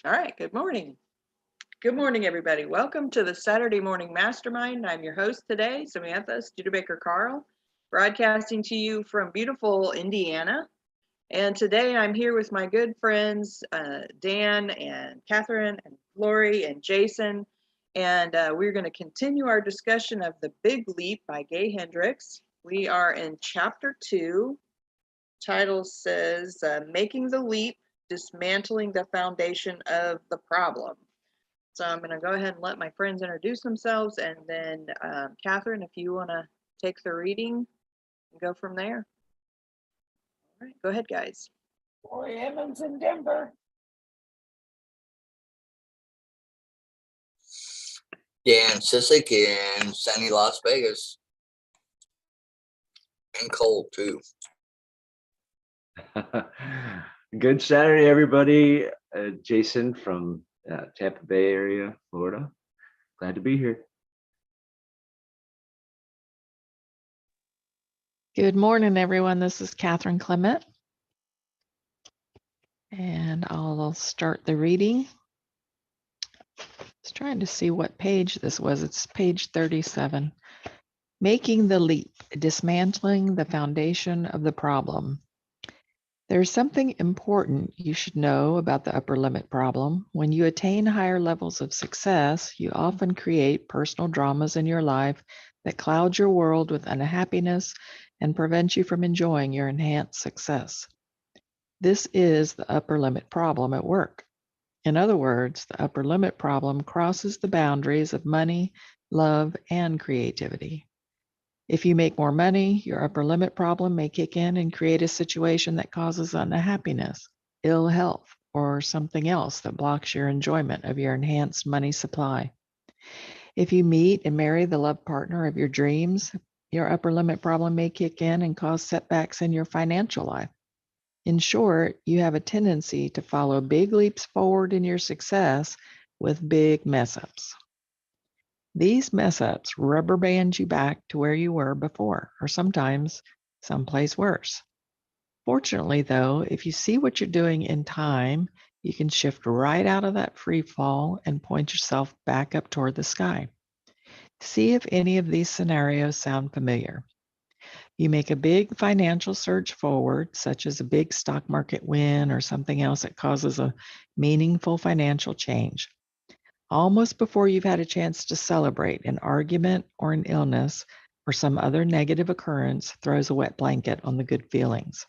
All right, good morning. Good morning, everybody. Welcome to the Saturday Morning Mastermind. I'm your host today, Samantha Studebaker Carl, broadcasting to you from beautiful Indiana. And today I'm here with my good friends, Dan and Catherine and Lori and Jason. And we're going to continue our discussion of The Big Leap by Gay Hendricks. We are in chapter 2. Title says Making the Leap, Dismantling the Foundation of the Problem. So I'm going to go ahead and let my friends introduce themselves, and then Catherine, if you want to take the reading and go from there. All right, go ahead, guys. Lori Emmons in Denver. Dan Sissick in sunny Las Vegas. And cold too. Good Saturday, everybody. Jason from Tampa Bay area, Florida. Glad to be here. Good morning, everyone. This is Catherine Clement. And I'll start the reading. I was trying to see what page this was. It's page 37. Making the leap, dismantling the foundation of the problem. There's something important you should know about the upper limit problem. When you attain higher levels of success, you often create personal dramas in your life that cloud your world with unhappiness and prevent you from enjoying your enhanced success. This is the upper limit problem at work. In other words, the upper limit problem crosses the boundaries of money, love, and creativity. If you make more money, your upper limit problem may kick in and create a situation that causes unhappiness, ill health, or something else that blocks your enjoyment of your enhanced money supply. If you meet and marry the love partner of your dreams, your upper limit problem may kick in and cause setbacks in your financial life. In short, you have a tendency to follow big leaps forward in your success with big mess ups. These mess ups rubber band you back to where you were before, or sometimes someplace worse. Fortunately, though, if you see what you're doing in time, you can shift right out of that free fall and point yourself back up toward the sky. See if any of these scenarios sound familiar. You make a big financial surge forward, such as a big stock market win or something else that causes a meaningful financial change. Almost before you've had a chance to celebrate, an argument or an illness or some other negative occurrence throws a wet blanket on the good feelings.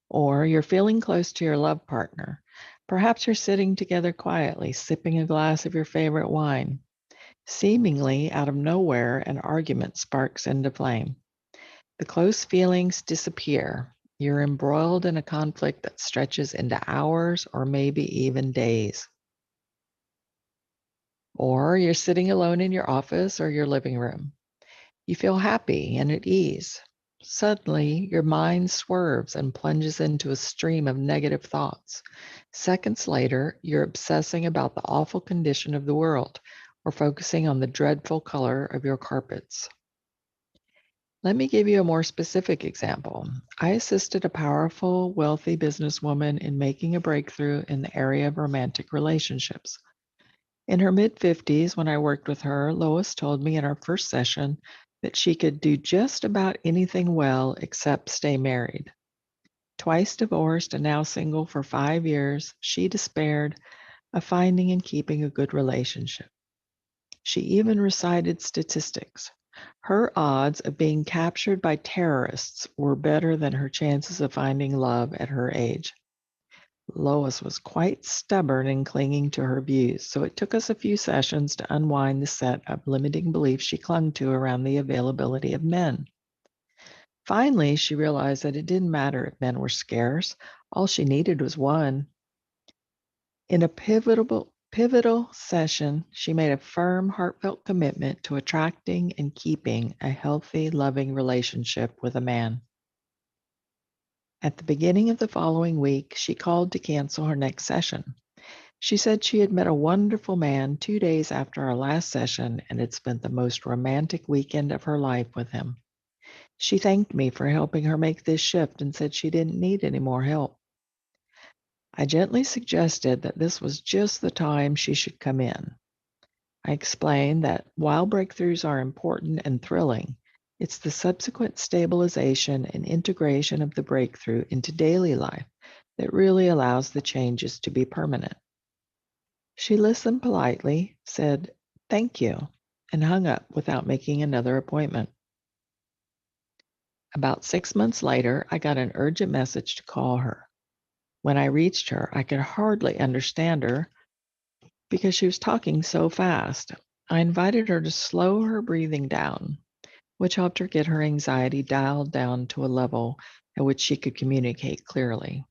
Or you're feeling close to your love partner. Perhaps you're sitting together quietly, sipping a glass of your favorite wine. Seemingly out of nowhere, an argument sparks into flame. The close feelings disappear. You're embroiled in a conflict that stretches into hours or maybe even days. Or you're sitting alone in your office or your living room. You feel happy and at ease. Suddenly, your mind swerves and plunges into a stream of negative thoughts. Seconds later, you're obsessing about the awful condition of the world or focusing on the dreadful color of your carpets. Let me give you a more specific example. I assisted a powerful, wealthy businesswoman in making a breakthrough in the area of romantic relationships. In her mid-50s, when I worked with her, Lois told me in our first session that she could do just about anything well except stay married. Twice divorced and now single for 5 years, she despaired of finding and keeping a good relationship. She even recited statistics. Her odds of being captured by terrorists were better than her chances of finding love at her age. Lois was quite stubborn in clinging to her views, so it took us a few sessions to unwind the set of limiting beliefs she clung to around the availability of men. Finally, she realized that it didn't matter if men were scarce. All she needed was one. In a pivotal session, she made a firm, heartfelt commitment to attracting and keeping a healthy, loving relationship with a man. At the beginning of the following week, she called to cancel her next session. She said she had met a wonderful man 2 days after our last session and had spent the most romantic weekend of her life with him. She thanked me for helping her make this shift and said she didn't need any more help. I gently suggested that this was just the time she should come in. I explained that while breakthroughs are important and thrilling, it's the subsequent stabilization and integration of the breakthrough into daily life that really allows the changes to be permanent. She listened politely, said, "Thank you," and hung up without making another appointment. About 6 months later, I got an urgent message to call her. When I reached her, I could hardly understand her because she was talking so fast. I invited her to slow her breathing down, which helped her get her anxiety dialed down to a level at which she could communicate clearly.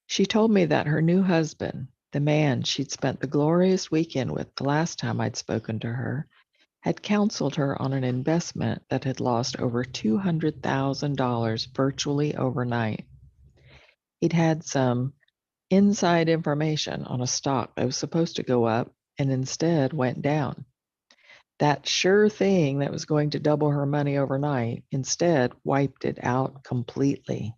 She told me that her new husband, the man she'd spent the glorious weekend with the last time I'd spoken to her, had counseled her on an investment that had lost over $200,000 virtually overnight. He'd had some inside information on a stock that was supposed to go up and instead went down. That sure thing that was going to double her money overnight instead wiped it out completely.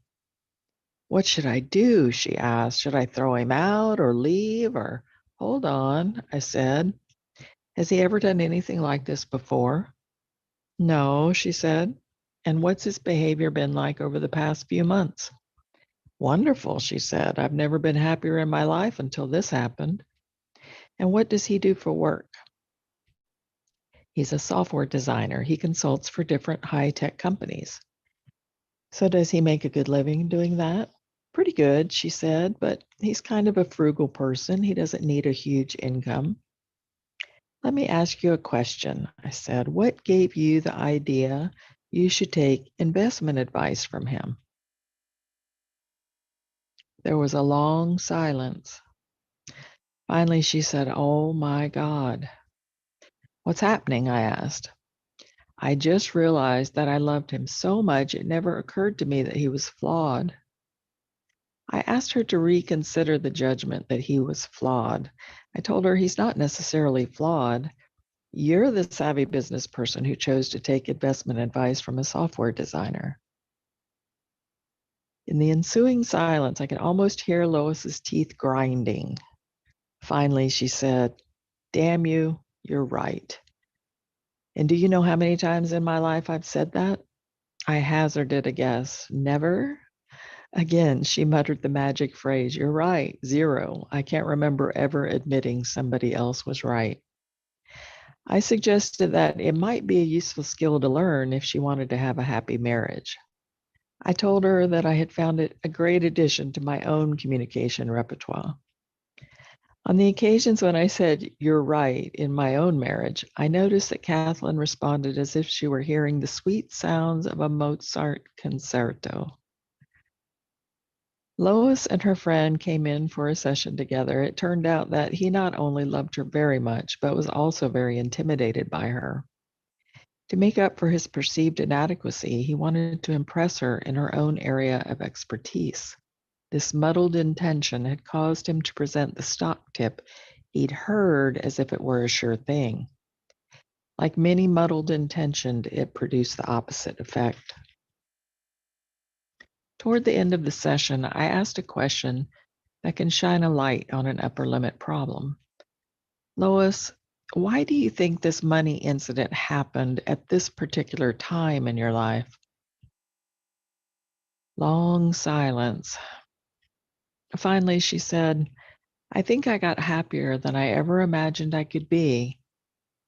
"What should I do?" she asked. "Should I throw him out or leave or—" "Hold on," I said. "Has he ever done anything like this before?" "No," she said. "And what's his behavior been like over the past few months?" "Wonderful," she said. "I've never been happier in my life until this happened." "And what does he do for work?" "He's a software designer. He consults for different high-tech companies." "So does he make a good living doing that?" "Pretty good," she said, "but he's kind of a frugal person. He doesn't need a huge income." "Let me ask you a question," I said. "What gave you the idea you should take investment advice from him?" There was a long silence. Finally, she said, "Oh my God." "What's happening?" I asked. "I just realized that I loved him so much it never occurred to me that he was flawed." I asked her to reconsider the judgment that he was flawed. I told her he's not necessarily flawed. You're the savvy business person who chose to take investment advice from a software designer. In the ensuing silence, I could almost hear Lois's teeth grinding. Finally, she said, "Damn you, you're right." And do you know how many times in my life I've said that? I hazarded a guess. Never? Again, she muttered the magic phrase, "You're right, 0. I can't remember ever admitting somebody else was right." I suggested that it might be a useful skill to learn if she wanted to have a happy marriage. I told her that I had found it a great addition to my own communication repertoire. On the occasions when I said, "You're right," in my own marriage, I noticed that Kathleen responded as if she were hearing the sweet sounds of a Mozart concerto. Lois and her friend came in for a session together. It turned out that he not only loved her very much, but was also very intimidated by her. To make up for his perceived inadequacy, he wanted to impress her in her own area of expertise. This muddled intention had caused him to present the stock tip he'd heard as if it were a sure thing. Like many muddled intentions, it produced the opposite effect. Toward the end of the session, I asked a question that can shine a light on an upper limit problem. "Lois, why do you think this money incident happened at this particular time in your life?" Long silence. Finally, she said, "I think I got happier than I ever imagined I could be.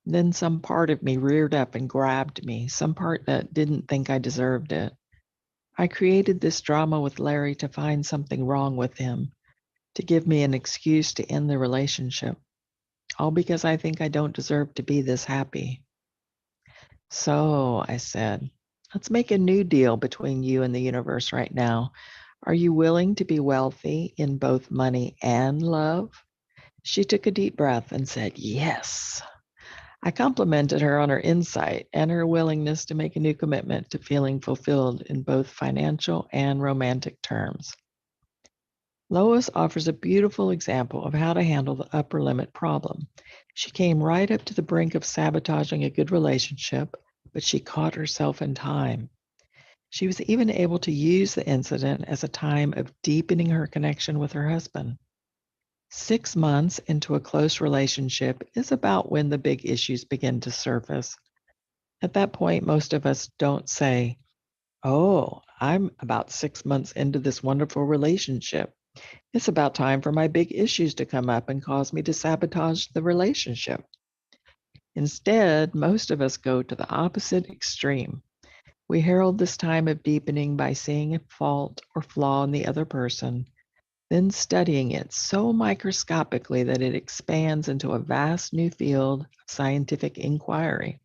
Then some part of me reared up and grabbed me, some part that didn't think I deserved it. I created this drama with Larry to find something wrong with him, to give me an excuse to end the relationship, all because I think I don't deserve to be this happy." "So," I said, "let's make a new deal between you and the universe right now. Are you willing to be wealthy in both money and love?" She took a deep breath and said, "Yes." I complimented her on her insight and her willingness to make a new commitment to feeling fulfilled in both financial and romantic terms. Lois offers a beautiful example of how to handle the upper limit problem. She came right up to the brink of sabotaging a good relationship, but she caught herself in time. She was even able to use the incident as a time of deepening her connection with her husband. 6 months into a close relationship is about when the big issues begin to surface. At that point, most of us don't say, "Oh, I'm about 6 months into this wonderful relationship. It's about time for my big issues to come up and cause me to sabotage the relationship." Instead, most of us go to the opposite extreme. We herald this time of deepening by seeing a fault or flaw in the other person, then studying it so microscopically that it expands into a vast new field of scientific inquiry.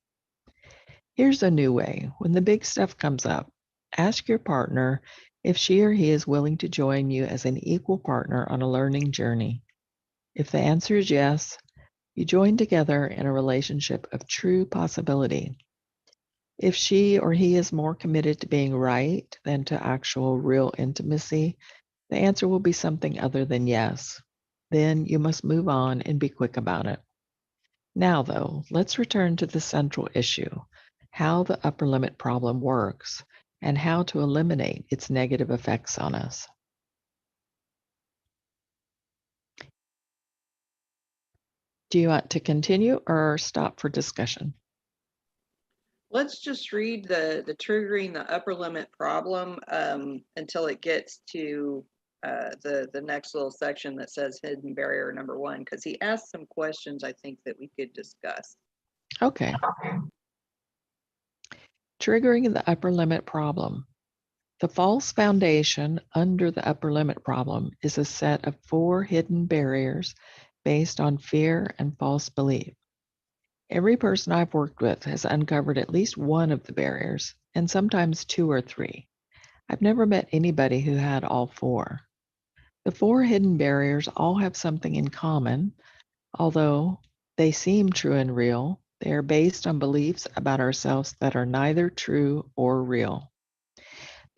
Here's a new way. When the big stuff comes up, ask your partner if she or he is willing to join you as an equal partner on a learning journey. If the answer is yes, you join together in a relationship of true possibility. If she or he is more committed to being right than to actual real intimacy, the answer will be something other than yes. Then you must move on and be quick about it. Now, though, let's return to the central issue, how the upper limit problem works and how to eliminate its negative effects on us. Do you want to continue or stop for discussion? Let's just read the triggering the upper limit problem until it gets to the next little section that says hidden barrier number 1, because he asked some questions I think that we could discuss. Okay. Triggering the upper limit problem. The false foundation under the upper limit problem is a set of 4 hidden barriers based on fear and false belief. Every person I've worked with has uncovered at least one of the barriers, and sometimes 2 or 3. I've never met anybody who had all 4. The 4 hidden barriers all have something in common. Although they seem true and real, they are based on beliefs about ourselves that are neither true or real.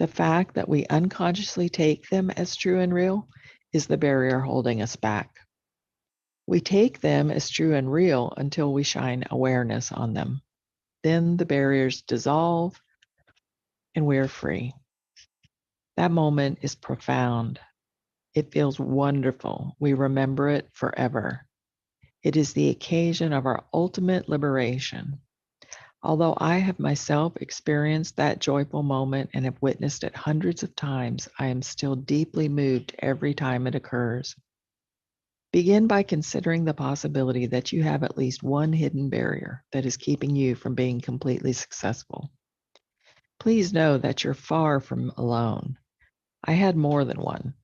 The fact that we unconsciously take them as true and real is the barrier holding us back. We take them as true and real until we shine awareness on them. Then the barriers dissolve and we're free. That moment is profound. It feels wonderful. We remember it forever. It is the occasion of our ultimate liberation. Although I have myself experienced that joyful moment and have witnessed it hundreds of times, I am still deeply moved every time it occurs. Begin by considering the possibility that you have at least one hidden barrier that is keeping you from being completely successful. Please know that you're far from alone. I had more than one.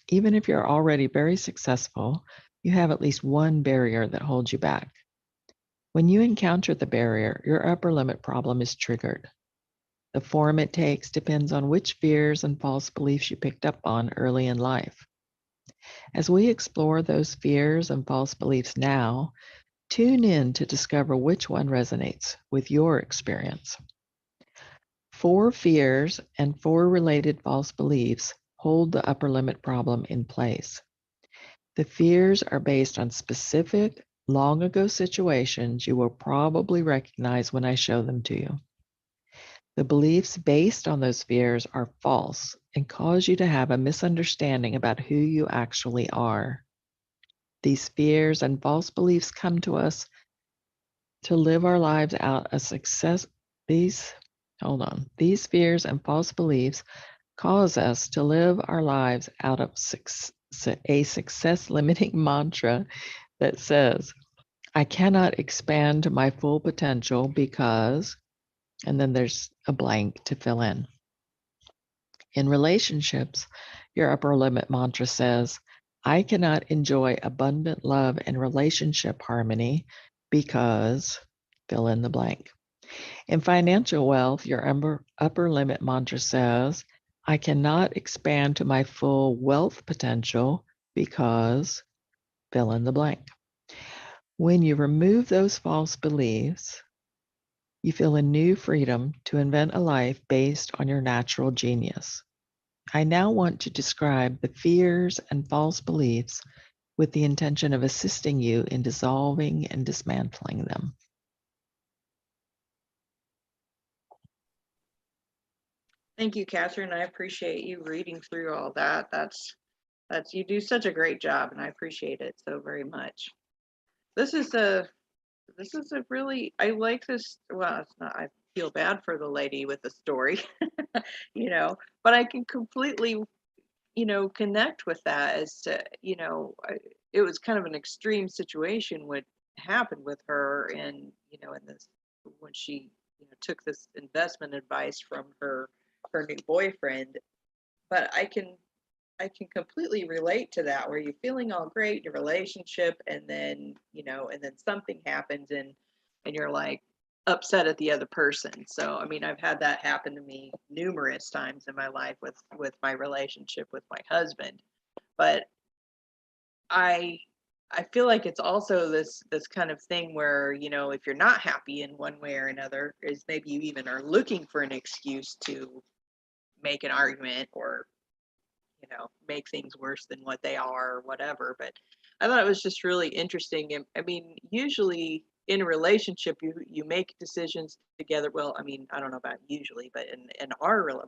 Even if you're already very successful, you have at least one barrier that holds you back. When you encounter the barrier, your upper limit problem is triggered. The form it takes depends on which fears and false beliefs you picked up on early in life. As we explore those fears and false beliefs now, tune in to discover which one resonates with your experience. 4 fears and 4 related false beliefs hold the upper limit problem in place. The fears are based on specific, long ago situations you will probably recognize when I show them to you. The beliefs based on those fears are false and cause you to have a misunderstanding about who you actually are. These fears and false beliefs come to us to live our lives out a success. These fears and false beliefs cause us to live our lives out of a success limiting mantra that says, I cannot expand to my full potential because, and then there's a blank to fill in. In relationships, your upper limit mantra says, I cannot enjoy abundant love and relationship harmony because, fill in the blank. In financial wealth, your upper limit mantra says, I cannot expand to my full wealth potential because, fill in the blank. When you remove those false beliefs, you feel a new freedom to invent a life based on your natural genius. I now want to describe the fears and false beliefs with the intention of assisting you in dissolving and dismantling them. Thank you, Catherine. I appreciate you reading through all that. That's you do such a great job, and I appreciate it so very much. This is a this is a really I like this. Well, it's not. I feel bad for the lady with the story, but I can completely connect with that as to it was kind of an extreme situation what happened with her, and in this when she took this investment advice from her new boyfriend. But I can completely relate to that, where you're feeling all great in your relationship, and then something happens, and you're like upset at the other person. So I mean, I've had that happen to me numerous times in my life with my relationship with my husband. But I I feel like it's also this kind of thing where, if you're not happy in one way or another, is maybe you even are looking for an excuse to make an argument, or make things worse than what they are, or whatever. But I thought it was just really interesting. And I mean, usually in a relationship, you make decisions together. Well, I mean, I don't know about usually, but in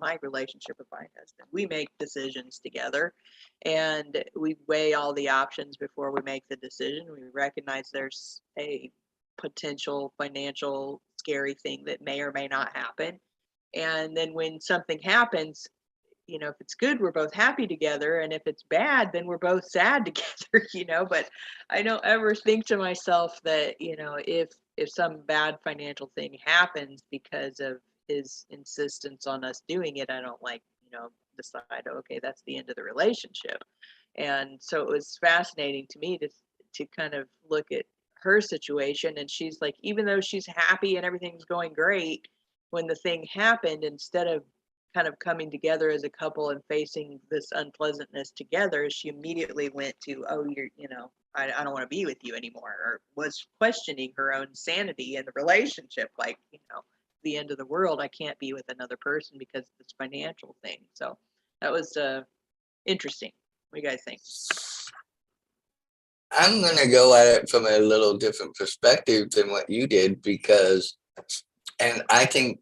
my relationship with my husband, we make decisions together, and we weigh all the options before we make the decision. We recognize there's a potential financial scary thing that may or may not happen. And then when something happens, if it's good, we're both happy together. And if it's bad, then we're both sad together, But I don't ever think to myself that, if some bad financial thing happens because of his insistence on us doing it, I don't decide, okay, that's the end of the relationship. And so it was fascinating to me to kind of look at her situation. And she's like, even though she's happy and everything's going great, when the thing happened, instead of kind of coming together as a couple and facing this unpleasantness together, she immediately went to, oh, I don't want to be with you anymore, or was questioning her own sanity in the relationship, like, the end of the world, I can't be with another person because of this financial thing. So that was interesting. What do you guys think? I'm going to go at it from a little different perspective than what you did, and I think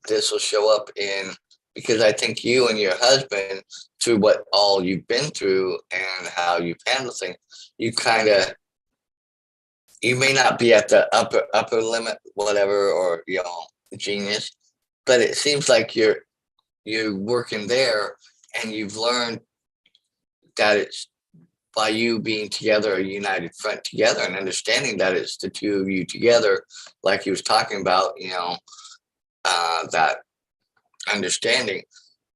this will show up because I think you and your husband, through what all you've been through and how you've handled things, you may not be at the upper limit, whatever, or genius, but it seems like you're working there, and you've learned that it's by you being together, a united front together, and understanding that it's the two of you together, like he was talking about, that understanding.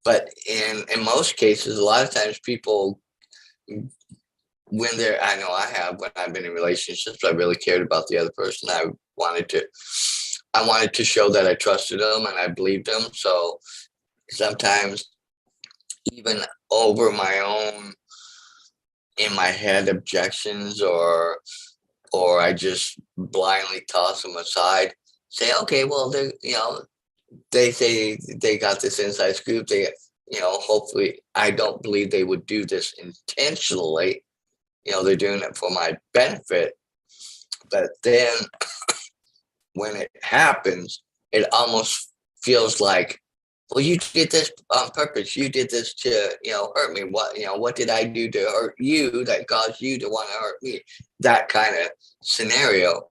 But in most cases, a lot of times people, when I know I have, when I've been in relationships, I really cared about the other person. I wanted to show that I trusted them and I believed them. So sometimes, even over my own, in my head, objections, or I just blindly toss them aside, say, okay, well, they say they got this inside scoop. Hopefully, I don't believe they would do this intentionally. They're doing it for my benefit. But then when it happens, it almost feels like, well, you did this on purpose. You did this to, hurt me. What did I do to hurt you that caused you to want to hurt me? That kind of scenario.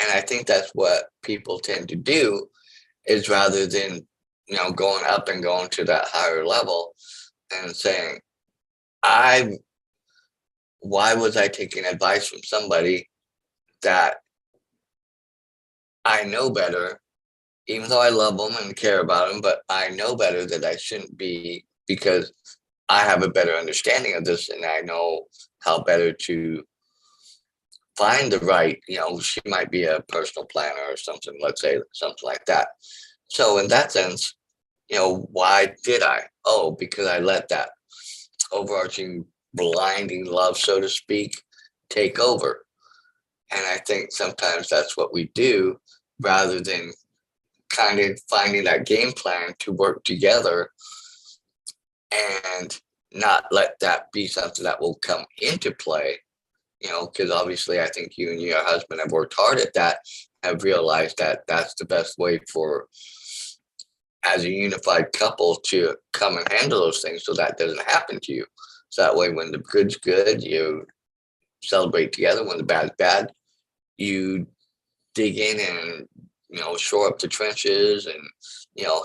And I think that's what people tend to do, is rather than, going up and going to that higher level and saying, why was I taking advice from somebody that I know better, even though I love them and care about them, but I know better that I shouldn't be, because I have a better understanding of this, and I know how better to find the right, she might be a personal planner or something, let's say something like that. So in that sense, why did I? Oh, because I let that overarching blinding love, so to speak, take over. And I think sometimes that's what we do, rather than kind of finding that game plan to work together and not let that be something that will come into play, because obviously I think you and your husband have worked hard at that, have realized that that's the best way for as a unified couple to come and handle those things so that doesn't happen to you. So that way, when the good's good, you celebrate together. When the bad's bad, you dig in and, shore up the trenches and,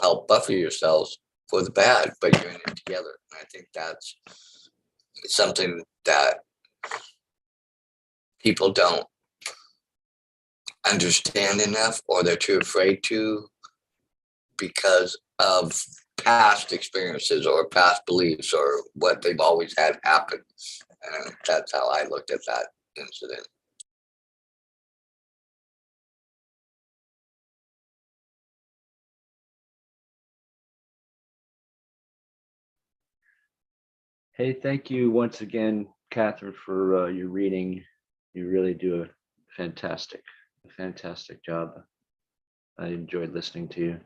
help buffer yourselves for the bad, but you're in it together. And I think that's something that people don't understand enough, or they're too afraid to, because of past experiences or past beliefs or what they've always had happen. And that's how I looked at that incident. Hey, thank you once again, Catherine, for your reading. You really do a fantastic job. I enjoyed listening to you,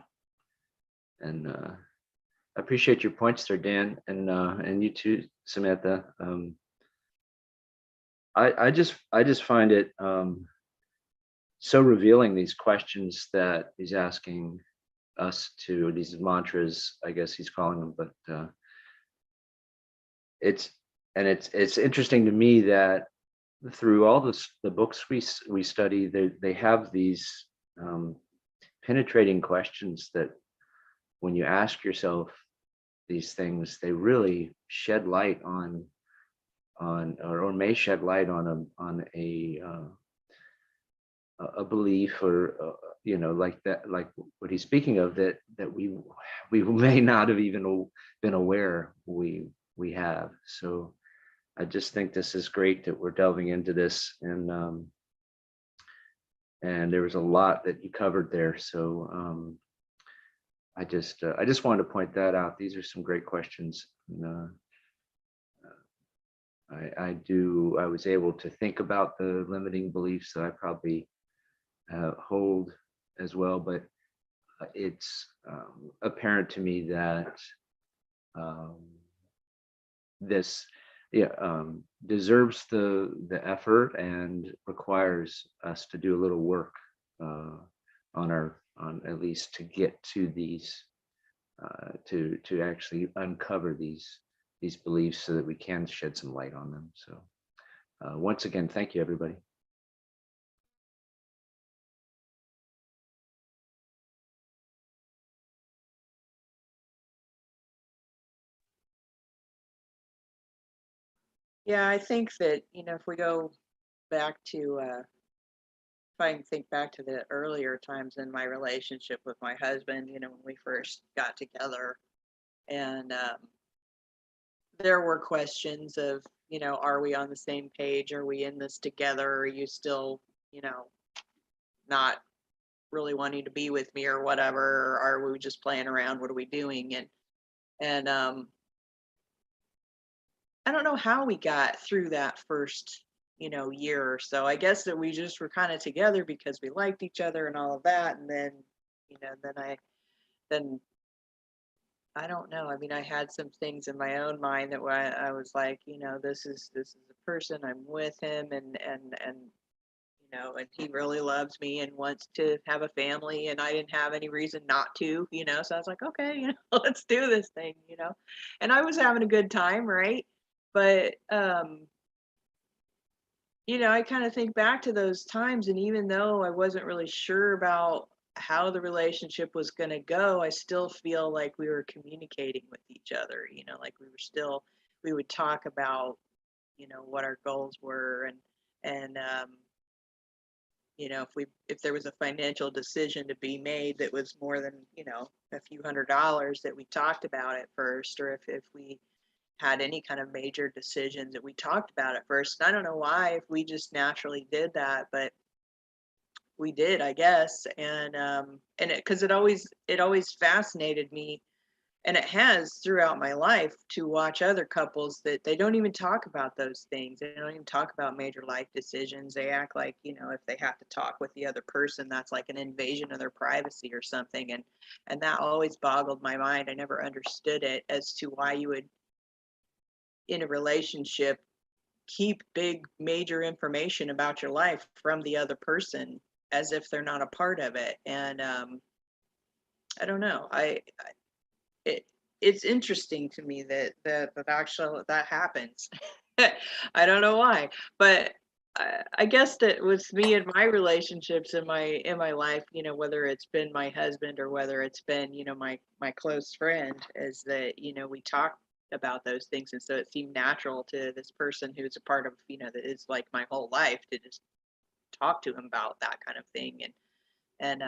and I appreciate your points there, Dan, and you too, Samantha. I just find it so revealing, these questions that he's asking us to, these mantras, I guess he's calling them, but it's interesting to me that through all the books we study, they have these penetrating questions that when you ask yourself these things, they really shed light on or may shed light on a belief, or like that, like what he's speaking of, that we may not have even been aware we have. So I just think this is great that we're delving into this, and there was a lot that you covered there. So I just wanted to point that out. These are some great questions. And, I was able to think about the limiting beliefs that I probably hold as well, but it's apparent to me that this deserves the effort and requires us to do a little work on at least to get to these to actually uncover these beliefs so that we can shed some light on them. So once again, thank you, everybody. Yeah, I think that, if we go back to, if I can think back to the earlier times in my relationship with my husband, when we first got together, and there were questions of, are we on the same page? Are we in this together? Are you still, not really wanting to be with me or whatever? Or are we just playing around? What are we doing? And I don't know how we got through that first, year or so. I guess that we just were kind of together because we liked each other and all of that. And then, then I don't know. I mean, I had some things in my own mind that I was like, this is a person, I'm with him, and and he really loves me and wants to have a family, and I didn't have any reason not to, So I was like, okay, let's do this thing, And I was having a good time, right? But I kind of think back to those times, and even though I wasn't really sure about how the relationship was going to go, I still feel like we were communicating with each other, like we would talk about, what our goals were, and if there was a financial decision to be made that was more than, a few $100s, that we talked about it first, or if we had any kind of major decisions that we talked about at first. And I don't know why, if we just naturally did that, but we did, I guess. And because it always fascinated me, and it has throughout my life, to watch other couples that they don't even talk about those things. They don't even talk about major life decisions. They act like, if they have to talk with the other person, that's like an invasion of their privacy or something. And that always boggled my mind. I never understood it, as to why you would, in a relationship, keep big major information about your life from the other person as if they're not a part of it. And I don't know. It's interesting to me that actually that happens. I don't know why, but I guess that with me and my relationships in my life, you know, whether it's been my husband or whether it's been, you know, my close friend, is that, you know, we talk about those things, and so it seemed natural to this person who's a part of, you know, that is like my whole life, to just talk to him about that kind of thing. And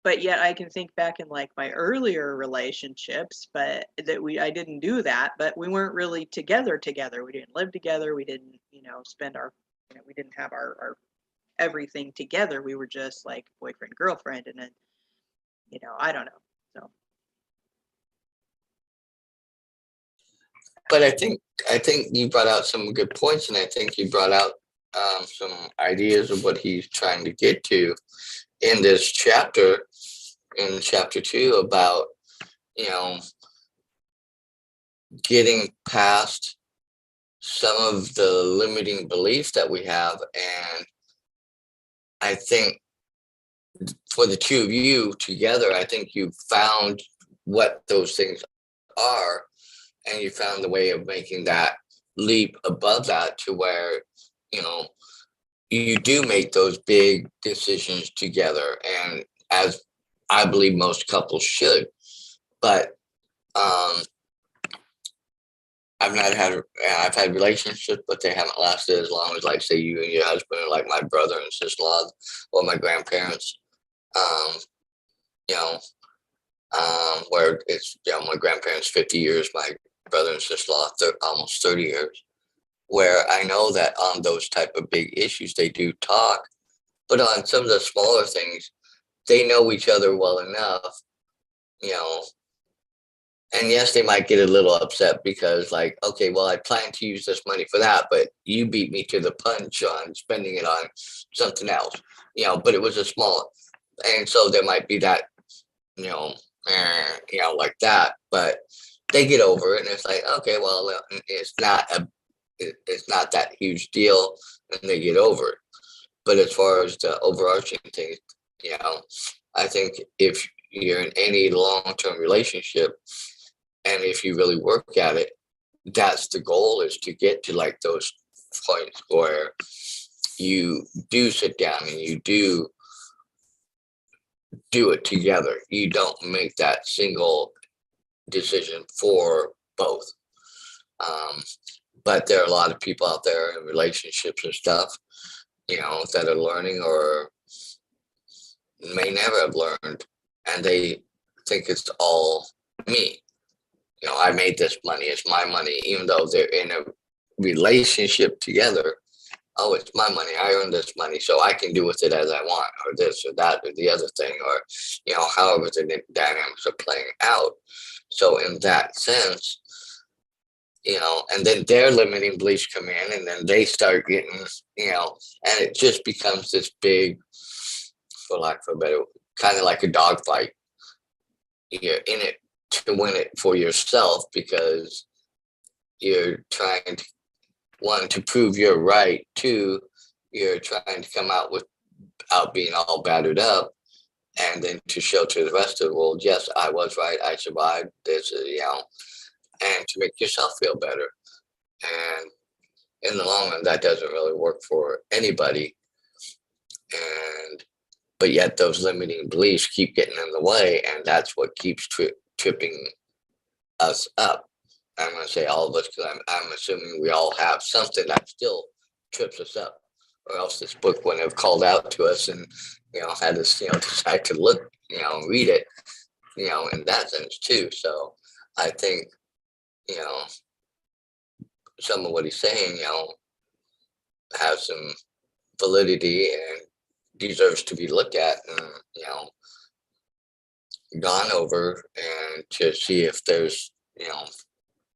but yet I can think back in like my earlier relationships, but that I didn't do that, but we weren't really together. We didn't live together. We didn't, you know, spend our, you know, we didn't have our everything together. We were just like boyfriend, girlfriend. And then, you know, I don't know. So But I think you brought out some good points, and I think you brought out some ideas of what he's trying to get to in this chapter, in chapter 2, about, you know, getting past some of the limiting beliefs that we have. And I think for the two of you together, I think you found what those things are, and you found the way of making that leap above that to where, you know, you do make those big decisions together, and as I believe most couples should. But I've had relationships, but they haven't lasted as long as, like, say, you and your husband, or like my brother and sister-in-law, or my grandparents. Um, you know, where it's, you know, my grandparents 50 years, my brother and sister-in-law almost 30 years. Where I know that on those type of big issues they do talk, but on some of the smaller things, they know each other well enough, you know. And yes, they might get a little upset because, like, okay, well, I plan to use this money for that, but you beat me to the punch on spending it on something else, you know. But it was a small, and so there might be that, you know, like that. But they get over it, and it's like, okay, well, it's not that huge deal, and they get over it. But as far as the overarching thing, you know, I think if you're in any long-term relationship, and if you really work at it, that's the goal, is to get to like those points where you do sit down and you do it together. You don't make that single decision for both. But there are a lot of people out there in relationships and stuff, you know, that are learning or may never have learned, and they think it's all me. You know, I made this money, it's my money, even though they're in a relationship together. Oh, it's my money, I earned this money, so I can do with it as I want, or this or that or the other thing, or, you know, however the dynamics are playing out. So in that sense, you know, and then their limiting beliefs come in, and then they start getting, you know, and it just becomes this big, for lack of a better, kind of like a dog fight. You're in it to win it for yourself, because you're trying to, one, to prove you're right, two, you're trying to come out without being all battered up, and then to show to the rest of the world, yes, I was right, I survived this, you know, and to make yourself feel better. And in the long run, that doesn't really work for anybody. And but yet those limiting beliefs keep getting in the way, and that's what keeps tripping us up. I'm going to say all of us, because I'm assuming we all have something that still trips us up, or else this book wouldn't have called out to us and, you know, had us, you know, decide to look, you know, read it, you know, in that sense too. So I think, you know, some of what he's saying, you know, has some validity and deserves to be looked at and, you know, gone over, and to see if there's, you know,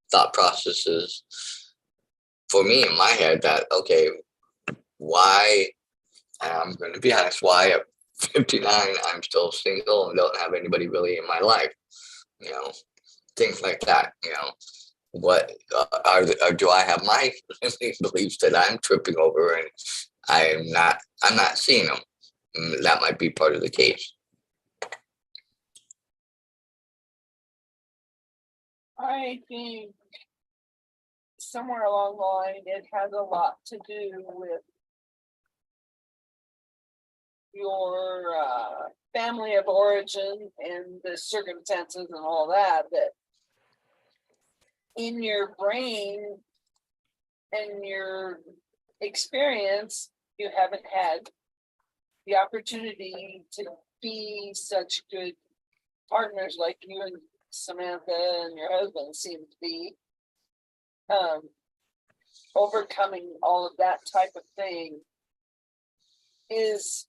thought processes for me in my head that, okay, why, I'm going to be honest, why at 59 I'm still single and don't have anybody really in my life, you know, things like that, you know. What do I have my beliefs that I'm tripping over, and I'm not seeing them? That might be part of the case. I think somewhere along the line, it has a lot to do with your family of origin and the circumstances and all that, that in your brain and your experience, you haven't had the opportunity to be such good partners like you and Samantha and your husband seem to be. Overcoming all of that type of thing is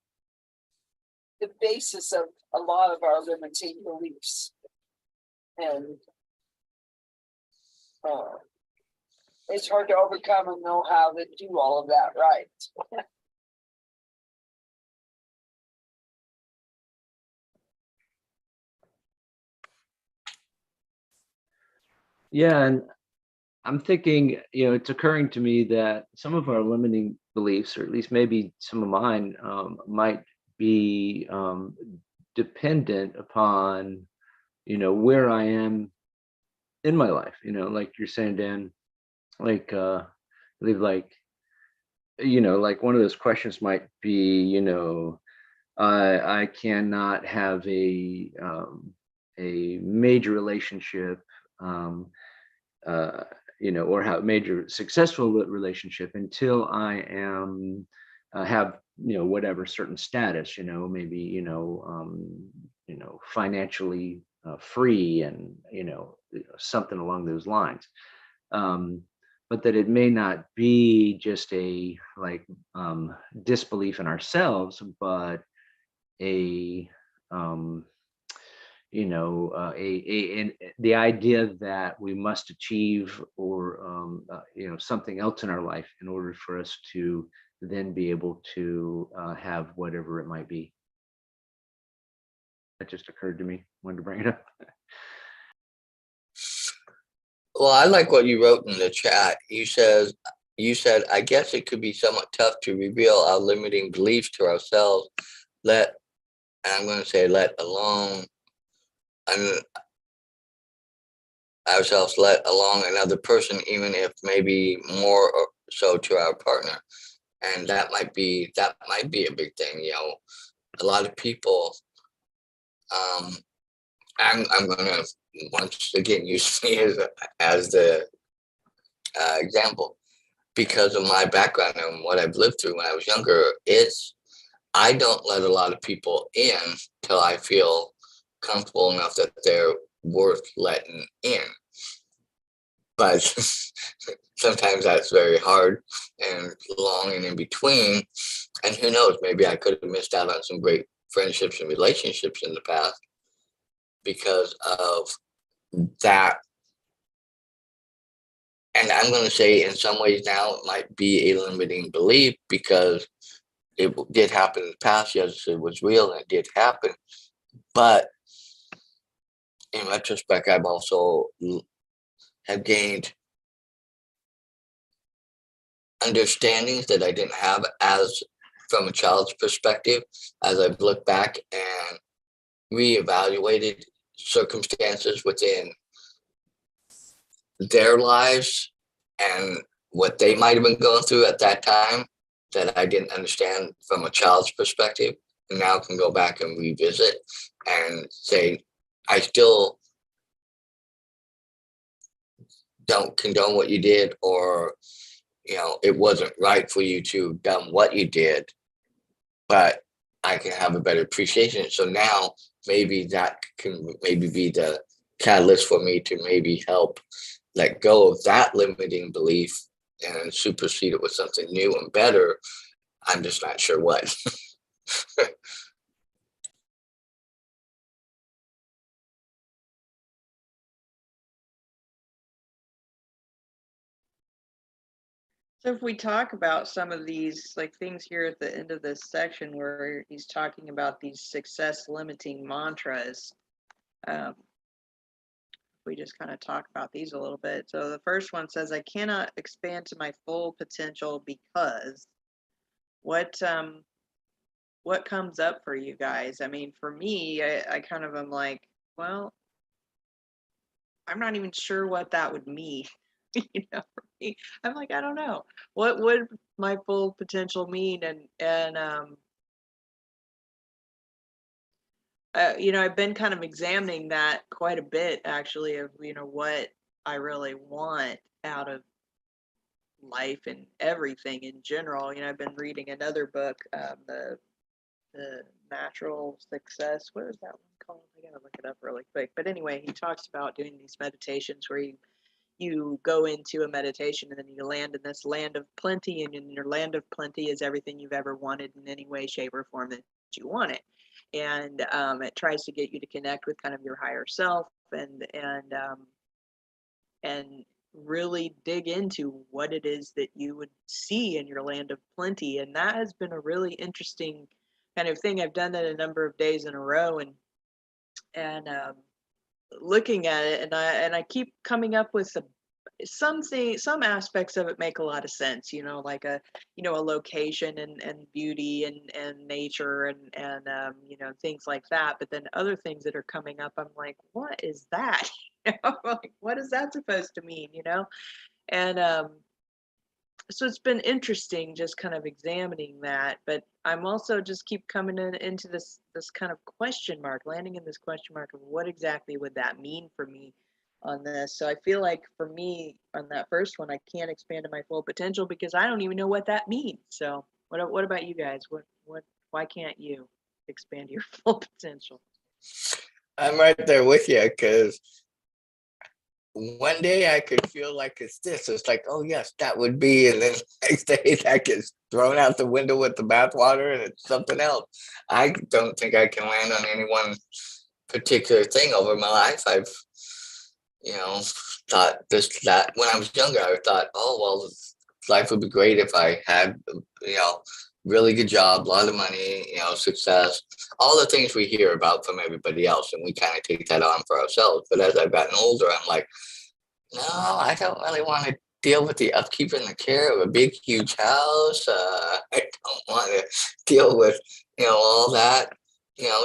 the basis of a lot of our limiting beliefs. And it's hard to overcome and know how to do all of that right. Yeah, and I'm thinking, it's occurring to me that some of our limiting beliefs, or at least maybe some of mine, might be dependent upon, where I am in my life. Like you're saying, Dan, like I believe, like one of those questions might be, I cannot have a major relationship, or have major successful relationship until I am have whatever certain status, maybe financially free, and something along those lines. But that it may not be just a disbelief in ourselves, but a the idea that we must achieve, or something else in our life in order for us to then be able to have whatever it might be. That just occurred to me. Wanted to bring it up. Well, I like what you wrote in the chat. You said, I guess it could be somewhat tough to reveal our limiting beliefs to ourselves, let alone ourselves, let alone another person, even if maybe more so to our partner. And that might be a big thing. A lot of people, I'm gonna once again use me as the example, because of my background and what I've lived through when I was younger. I don't let a lot of people in till I feel comfortable enough that they're worth letting in. But sometimes that's very hard and long and in between. And who knows, maybe I could have missed out on some great friendships and relationships in the past because of that. And I'm going to say in some ways now it might be a limiting belief because it did happen in the past. Yes, it was real and it did happen. But in retrospect, I've also have gained understandings that I didn't have as from a child's perspective, as I've looked back and reevaluated circumstances within their lives and what they might have been going through at that time that I didn't understand from a child's perspective, and now can go back and revisit and say, I still don't condone what you did, or it wasn't right for you to have done what you did, but I can have a better appreciation. So now maybe that can maybe be the catalyst for me to maybe help let go of that limiting belief and supersede it with something new and better. I'm just not sure what. So if we talk about some of these like things here at the end of this section where he's talking about these success limiting mantras, we just kind of talk about these a little bit. So the first one says, I cannot expand to my full potential because what comes up for you guys? I mean, for me, I kind of am like, well, I'm not even sure what that would mean. For me, I'm like, I don't know. What would my full potential mean? I've been kind of examining that quite a bit, actually, of, what I really want out of life and everything in general. I've been reading another book, the Natural Success. What is that one called? I gotta look it up really quick. But anyway, he talks about doing these meditations where you go into a meditation and then you land in this land of plenty, and in your land of plenty is everything you've ever wanted in any way, shape, or form that you want it. And it tries to get you to connect with kind of your higher self and really dig into what it is that you would see in your land of plenty. And that has been a really interesting kind of thing. I've done that a number of days in a row, and looking at it, and I keep coming up with some aspects of it make a lot of sense, like a location and beauty and nature and things like that. But then other things that are coming up, I'm like, what is that? Like, what is that supposed to mean? And so it's been interesting just kind of examining that. But I'm also just keep coming into this kind of question mark, landing in this question mark of what exactly would that mean for me on this. So I feel like for me on that first one, I can't expand to my full potential because I don't even know what that means. So what about you guys? Why can't you expand your full potential? I'm right there with you, because one day I could feel like it's this. It's like, oh yes, that would be, and then next day that gets thrown out the window with the bathwater, and it's something else. I don't think I can land on any one particular thing over my life. I've, thought that when I was younger, I thought, oh well, life would be great if I had, really good job, a lot of money, success, all the things we hear about from everybody else, and we kind of take that on for ourselves. But as I've gotten older, I'm like, no, I don't really want to deal with the upkeep and the care of a big, huge house. I don't want to deal with, all that.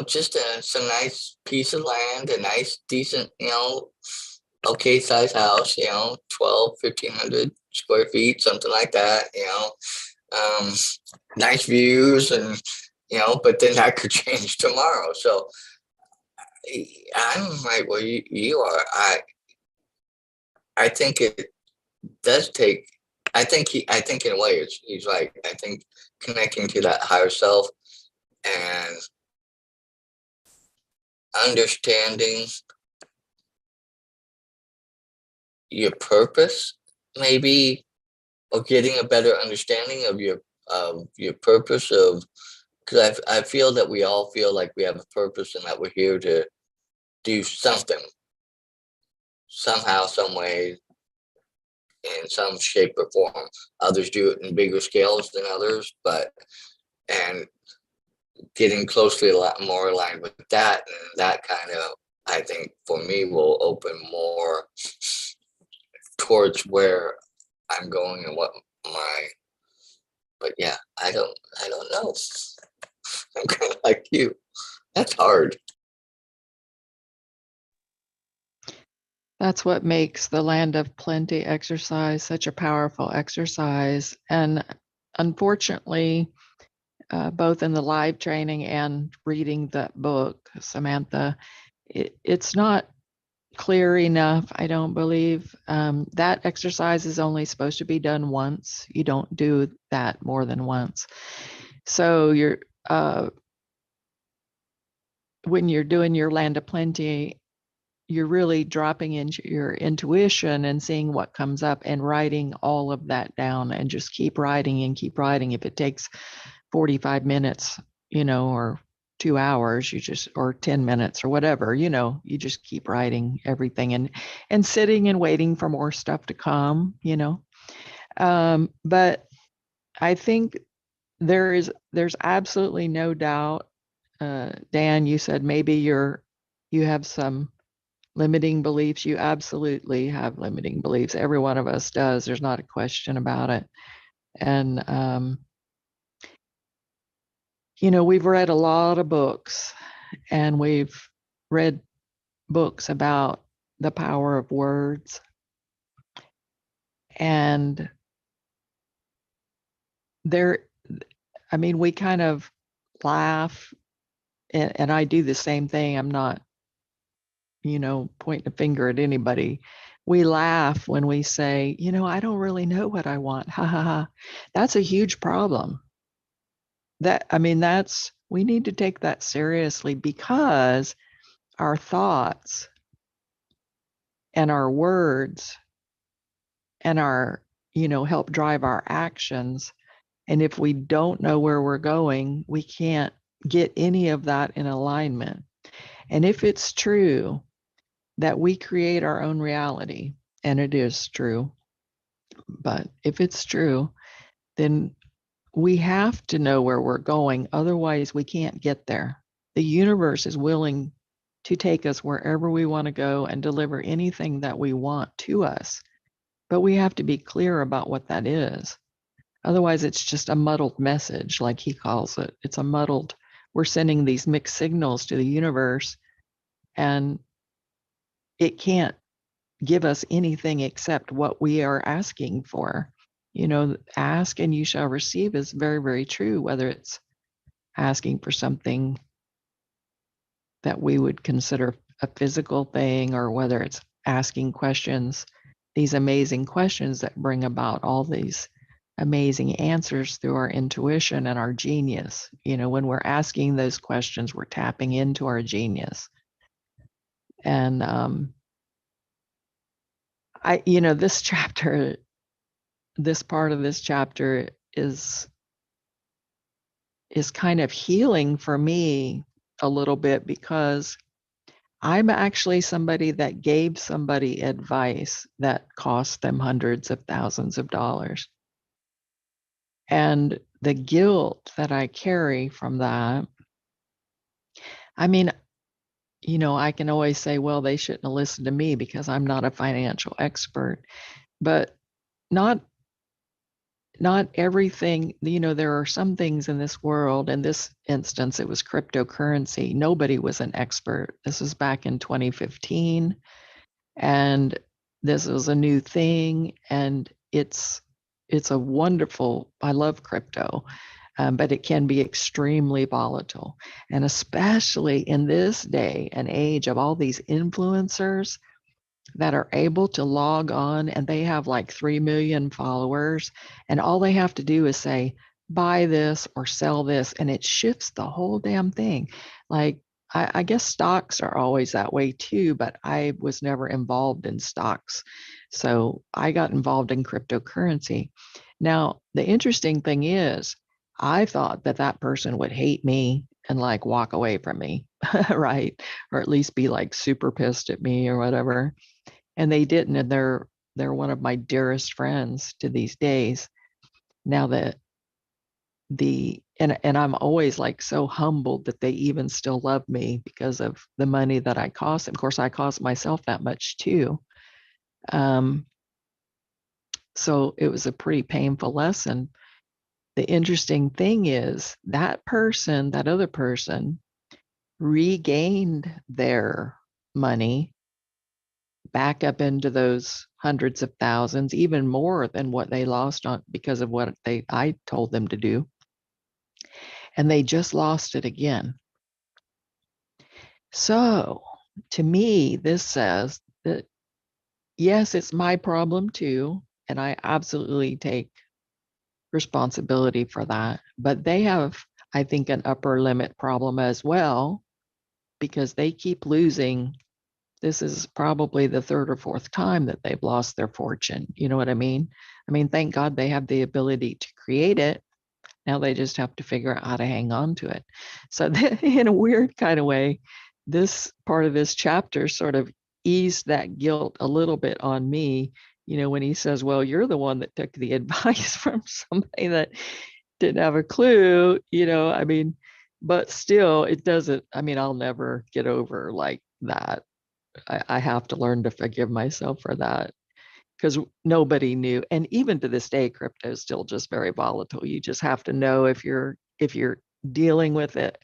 Just some nice piece of land, a nice, decent, okay size house, 1,200, 1,500 square feet, something like that, nice views, and, but then that could change tomorrow. So I'm right where you are. I think it does take, I think in a way he's right. I think connecting to that higher self and understanding your purpose, maybe, or getting a better understanding of your purpose, because I feel that we all feel like we have a purpose and that we're here to do something somehow, some way, in some shape or form. Others do it in bigger scales than others, and getting closely a lot more aligned with that, and that kind of, I think for me, will open more towards where I'm going and but yeah, I don't know. I'm kind of like you. That's hard. That's what makes the Land of Plenty exercise such a powerful exercise. And unfortunately, both in the live training and reading that book, Samantha, it's not clear enough, I don't believe. That exercise is only supposed to be done once. You don't do that more than once. So when you're doing your Land of Plenty, you're really dropping into your intuition and seeing what comes up and writing all of that down, and just keep writing and keep writing. If it takes 45 minutes, or 2 hours, or 10 minutes or whatever, you just keep writing everything and sitting and waiting for more stuff to come, but I think there's absolutely no doubt. Dan, you said maybe you have some limiting beliefs. You absolutely have limiting beliefs. Every one of us does. There's not a question about it. And, we've read a lot of books, and we've read books about the power of words. And I mean, we kind of laugh, and I do the same thing. I'm not, pointing a finger at anybody. We laugh when we say, I don't really know what I want. Ha ha ha. That's a huge problem. We need to take that seriously, because our thoughts and our words and our, help drive our actions. And if we don't know where we're going, we can't get any of that in alignment. And if it's true that we create our own reality, and it is true, but if it's true, then we have to know where we're going. Otherwise, we can't get there. The universe is willing to take us wherever we want to go and deliver anything that we want to us. But we have to be clear about what that is. Otherwise, it's just a muddled message, like he calls it. It's a muddled, we're sending these mixed signals to the universe, and it can't give us anything except what we are asking for. Ask and you shall receive is very, very true, whether it's asking for something that we would consider a physical thing, or whether it's asking questions, these amazing questions that bring about all these amazing answers through our intuition and our genius. When we're asking those questions, we're tapping into our genius. And this part of this chapter is kind of healing for me a little bit, because I'm actually somebody that gave somebody advice that cost them hundreds of thousands of dollars. And the guilt that I carry from that, I mean, I can always say, well, they shouldn't have listened to me because I'm not a financial expert. But not everything, there are some things in this world. In this instance, it was cryptocurrency. Nobody was an expert. This was back in 2015. And this is a new thing. And it's a wonderful, I love crypto, but it can be extremely volatile. And especially in this day and age of all these influencers that are able to log on, and they have like 3 million followers, and all they have to do is say, buy this or sell this, and it shifts the whole damn thing. Like, I guess stocks are always that way too, but I was never involved in stocks. So I got involved in cryptocurrency. Now, the interesting thing is, I thought that person would hate me and like walk away from me, right? Or at least be like super pissed at me or whatever. And they didn't. And they're one of my dearest friends to these days. Now that and I'm always like so humbled that they even still love me because of the money that I cost. Of course, I cost myself that much too. So it was a pretty painful lesson. The interesting thing is that other person regained their money back up into those hundreds of thousands, even more than what they lost on because of what I told them to do. And they just lost it again. So to me, this says that, yes, it's my problem too. And I absolutely take responsibility for that. But they have, I think, an upper limit problem as well, because they keep losing. This is probably the third or fourth time that they've lost their fortune. You know what I mean? I mean, thank God they have the ability to create it. Now they just have to figure out how to hang on to it. So in a weird kind of way, this part of this chapter sort of eased that guilt a little bit on me, when he says, well, you're the one that took the advice from somebody that didn't have a clue, I mean, but still it doesn't, I mean, I'll never get over like that. I have to learn to forgive myself for that, because nobody knew. And even to this day, crypto is still just very volatile. You just have to know if you're dealing with it,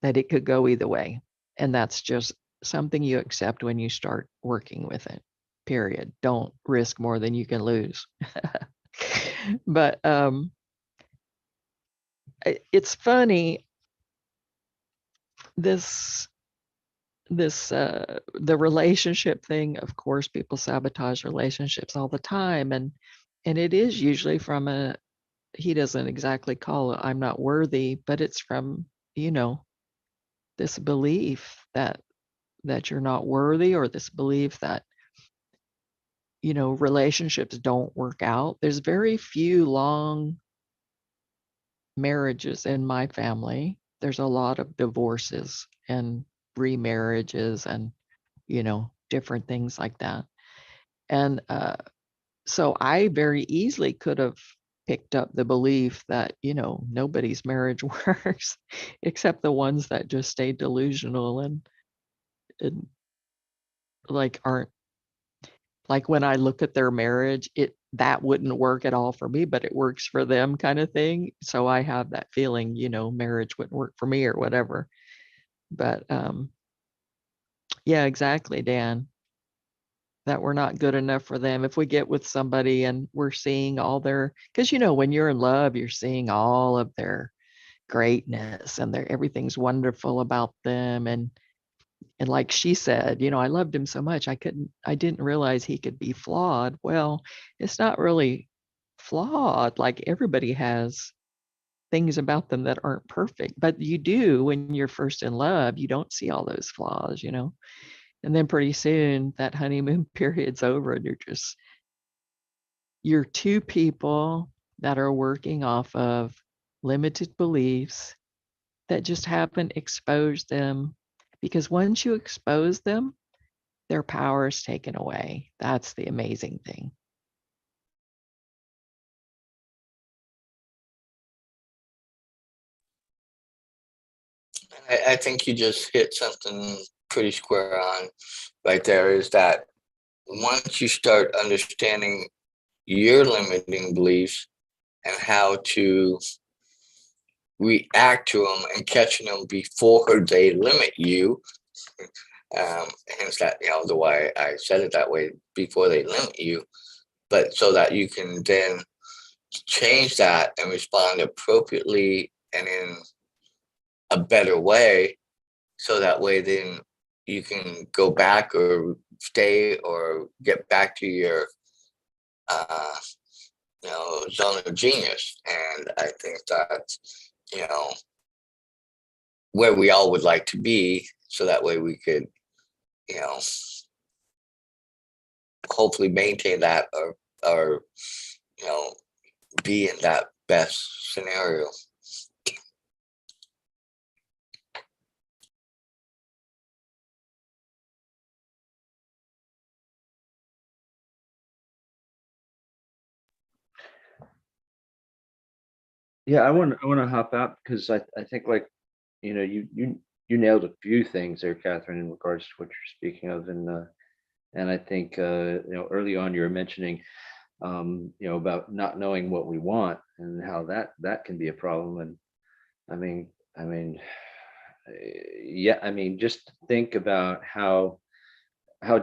that it could go either way. And that's just something you accept when you start working with it, period. Don't risk more than you can lose. But it's funny, this the relationship thing. Of course, people sabotage relationships all the time, and it is usually from a, he doesn't exactly call it I'm not worthy, but it's from, you know, this belief that you're not worthy, or this belief that, you know, relationships don't work out. There's very few long marriages in my family. There's a lot of divorces and remarriages and, you know, different things like that. And so I very easily could have picked up the belief that, you know, nobody's marriage works except the ones that just stay delusional and like aren't, like when I look at their marriage, that wouldn't work at all for me, but it works for them, kind of thing. So I have that feeling, you know, marriage wouldn't work for me or whatever. But yeah, exactly, Dan, that we're not good enough for them. If we get with somebody and we're seeing all their, because, you know, when you're in love, you're seeing all of their greatness and their everything's wonderful about them. And like she said, you know, I loved him so much, I didn't realize he could be flawed. Well, it's not really flawed. Like everybody has things about them that aren't perfect, but you do when you're first in love, you don't see all those flaws, you know. And then pretty soon that honeymoon period's over and you're two people that are working off of limited beliefs that just haven't exposed them, because once you expose them, their power is taken away. That's the amazing thing. I think you just hit something pretty square on right there, is that once you start understanding your limiting beliefs and how to react to them and catching them before they limit you, hence that, you know, the why I said it that way, before they limit you, but so that you can then change that and respond appropriately and in a better way, so that way then you can go back or stay or get back to your uh you know, zone of genius. And I think that's, you know, where we all would like to be, so that way we could, you know, hopefully maintain that, or you know, be in that best scenario. Yeah, I want to hop out because I think, like, you know, you nailed a few things there, Catherine, in regards to what you're speaking of. And I think, you know, early on you were mentioning, you know, about not knowing what we want and how that can be a problem. And I mean, I mean, yeah, I mean, just think about how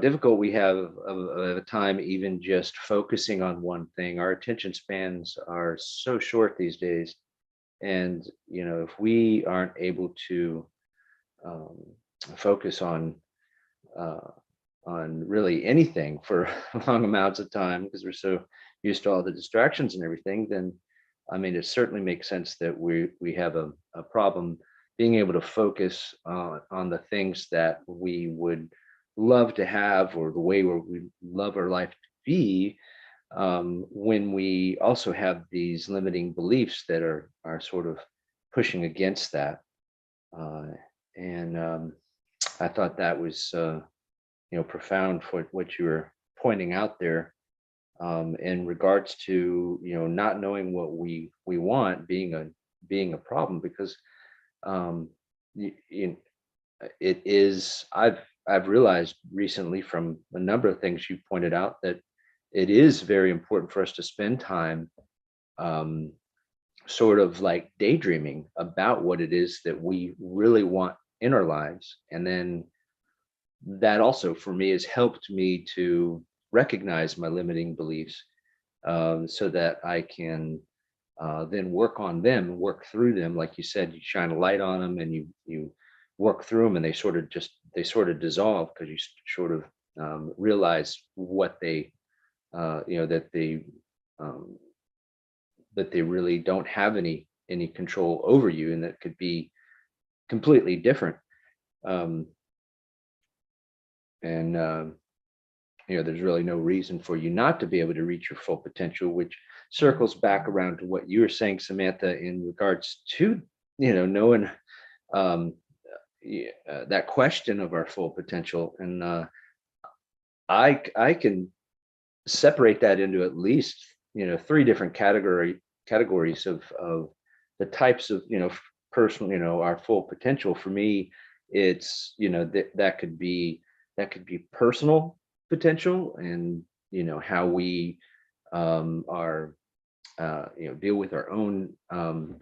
difficult we have of a time even just focusing on one thing. Our attention spans are so short these days, and you know, if we aren't able to um, focus uh, on really anything for long amounts of time because we're so used to all the distractions and everything, then I mean, it certainly makes sense that we have a problem being able to focus on the things that we would love to have, or the way where we love our life to be, when we also have these limiting beliefs that are sort of pushing against that. Uh, and I thought that was you know, profound for what you were pointing out there, in regards to, you know, not knowing what we want being a problem. Because um, you, it is, I've realized recently from a number of things you pointed out that it is very important for us to spend time um, sort of like daydreaming about what it is that we really want in our lives, and then that also for me has helped me to recognize my limiting beliefs, so that I can then work on them, work through them. Like you said, you shine a light on them and you work through them, and they sort of dissolve because you sort of realize what they you know um, that they really don't have any control over you, and that could be completely different. Um, and there's really no reason for you not to be able to reach your full potential, which circles back around to what you were saying, Samantha, in regards to knowing um, that question of our full potential. And I can separate that into at least three different categories of the types of personal, our full potential. For me, it's that could be personal potential, and how we are deal with our own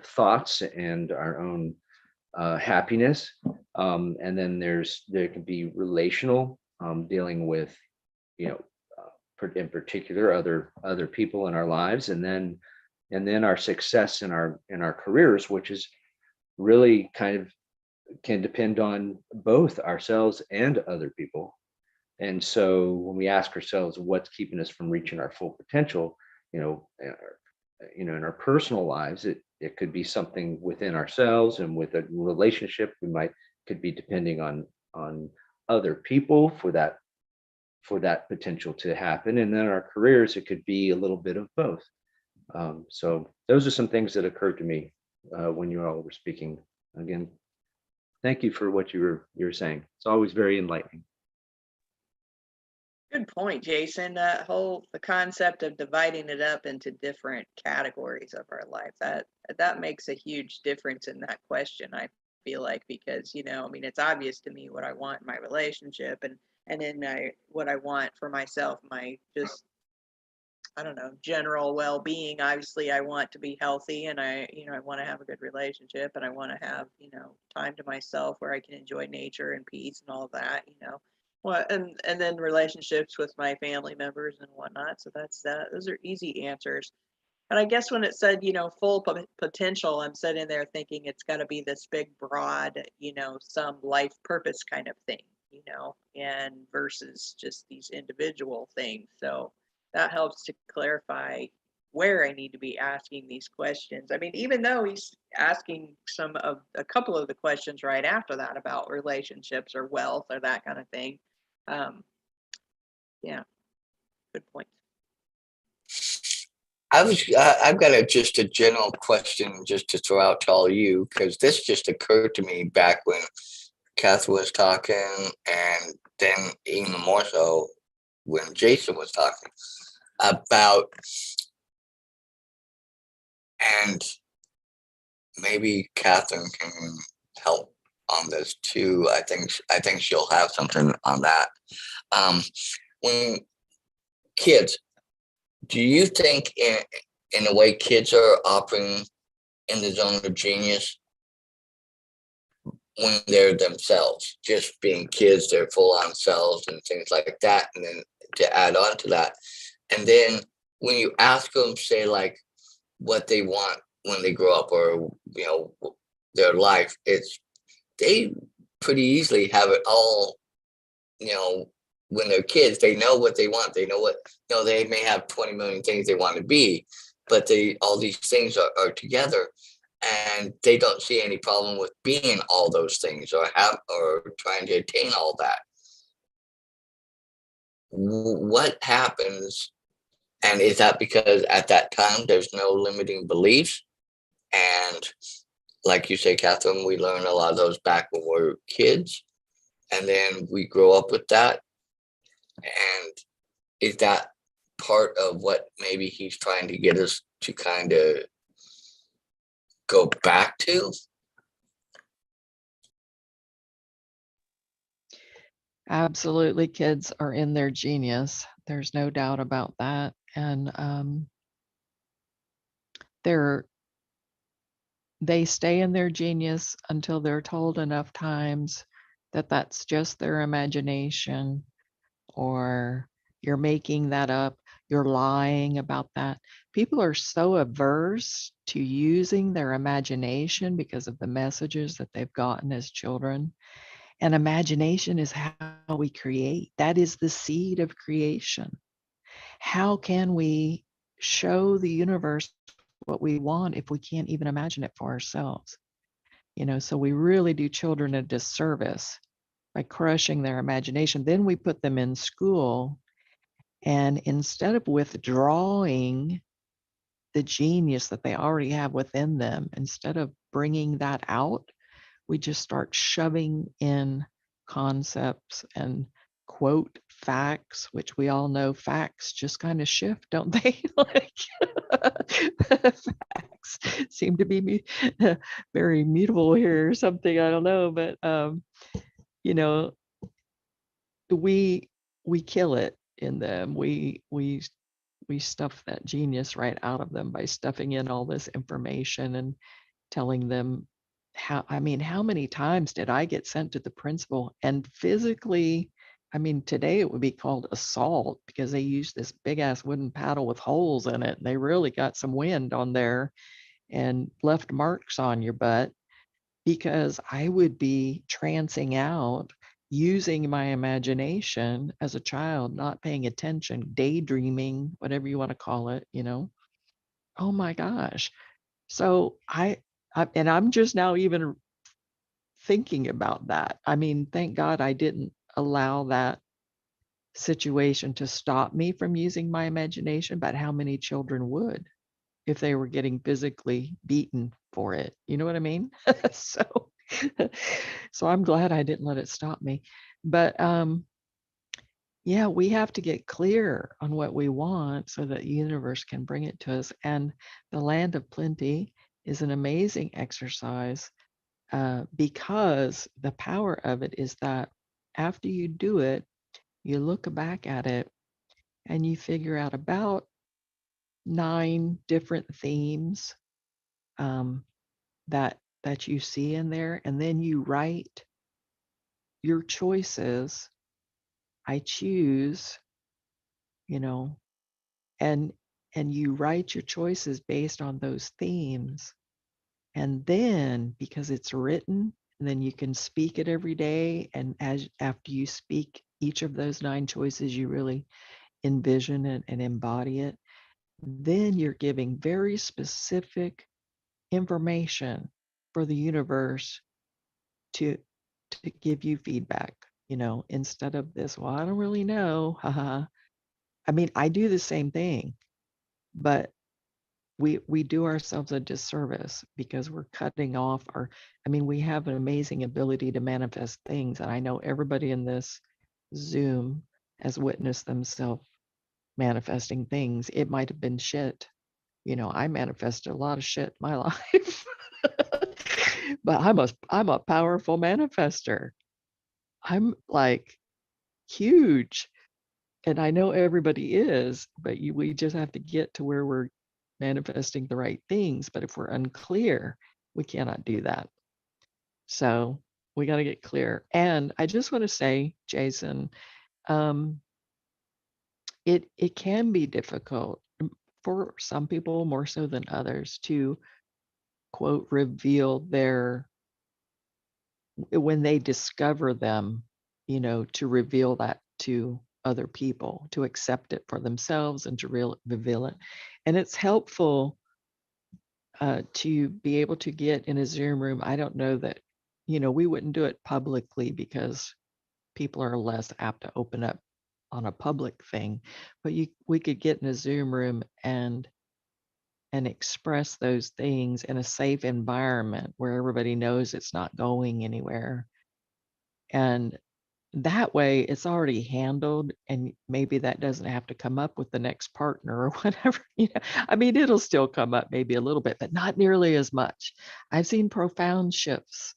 thoughts and our own happiness. And then there can be relational, dealing with you know in particular other people in our lives, and then our success in our careers, which is really kind of can depend on both ourselves and other people. And so when we ask ourselves what's keeping us from reaching our full potential, in our personal lives, it could be something within ourselves, and with a relationship we might could be depending on other people for that potential to happen. And then our careers, it could be a little bit of both. So those are some things that occurred to me when you all were speaking. Again, thank you for what you were saying. It's always very enlightening. Good point, Jason. The concept of dividing it up into different categories of our life, that makes a huge difference in that question, I feel like, because, I mean, it's obvious to me what I want in my relationship, and then what I want for myself, my just, I don't know, general well-being. Obviously, I want to be healthy, and I want to have a good relationship, and I want to have, time to myself where I can enjoy nature and peace and all of that. Well, and then relationships with my family members and whatnot. So that's that. Those are easy answers. And I guess when it said, full potential, I'm sitting there thinking it's got to be this big, broad, some life purpose kind of thing, and versus just these individual things. So that helps to clarify where I need to be asking these questions. I mean, even though he's asking a couple of the questions right after that about relationships or wealth or that kind of thing. Yeah, good point. I've got just a general question just to throw out to all you, because this just occurred to me back when Kath was talking, and then even more so when Jason was talking about, and maybe Catherine can help on this too. I think she'll have something on that. When kids, do you think in a way kids are operating in the zone of genius when they're themselves, just being kids, they're full on selves and things like that? And then to add on to that, and then when you ask them, say, like what they want when they grow up, or their life, they pretty easily have it all. When they're kids, they know what they want. They know what, they may have 20 million things they want to be, but all these things are together, and they don't see any problem with being all those things, or trying to attain all that. What happens? And is that because at that time there's no limiting beliefs? And like you say, Catherine, we learn a lot of those back when we were kids, and then we grow up with that. And is that part of what maybe he's trying to get us to kind of go back to? Absolutely, kids are in their genius. There's no doubt about that. And they stay in their genius until they're told enough times that that's just their imagination, or you're making that up, you're lying about that. People are so averse to using their imagination because of the messages that they've gotten as children. And imagination is how we create. That is the seed of creation. How can we show the universe what we want if we can't even imagine it for ourselves? So we really do children a disservice by crushing their imagination. Then we put them in school, and instead of withdrawing the genius that they already have within them, instead of bringing that out, we just start shoving in concepts and quote facts, which we all know facts just kind of shift, don't they? Like facts seem to be very mutable here or something. I don't know, but you know, we kill it in them. We stuff that genius right out of them by stuffing in all this information and telling them how many times did I get sent to the principal and physically, today it would be called assault because they used this big ass wooden paddle with holes in it. And they really got some wind on there and left marks on your butt because I would be trancing out, using my imagination as a child, not paying attention, daydreaming, whatever you want to call it. Oh my gosh. So and I'm just now even thinking about that. Thank God I didn't allow that situation to stop me from using my imagination, but how many children would if they were getting physically beaten for it? You know what I mean? So so I'm glad I didn't let it stop me. But yeah, we have to get clear on what we want so that the universe can bring it to us. And the land of plenty is an amazing exercise because the power of it is that after you do it, you look back at it and you figure out about 9 different themes um, that you see in there, and then you write your choices. I choose, you know, and you write your choices based on those themes. And then because it's written, and then you can speak it every day. And after you speak each of those 9 choices, you really envision it and embody it. Then you're giving very specific information for the universe to give you feedback, instead of this, well, I don't really know. Haha. I do the same thing, but we do ourselves a disservice because we're cutting off we have an amazing ability to manifest things. And I know everybody in this Zoom has witnessed themselves manifesting things. It might have been shit. I manifested a lot of shit in my life. But I'm a powerful manifester. I'm like huge. And I know everybody is, but we just have to get to where we're manifesting the right things. But if we're unclear, we cannot do that. So we got to get clear. And I just want to say, Jason, um, it can be difficult for some people more so than others to quote reveal their when they discover them, to reveal that to other people, to accept it for themselves and to reveal it. And it's helpful to be able to get in a Zoom room. I don't know that, we wouldn't do it publicly because people are less apt to open up on a public thing, but we could get in a Zoom room and express those things in a safe environment where everybody knows it's not going anywhere. And that way it's already handled, and maybe that doesn't have to come up with the next partner or whatever. It'll still come up maybe a little bit, but not nearly as much. I've seen profound shifts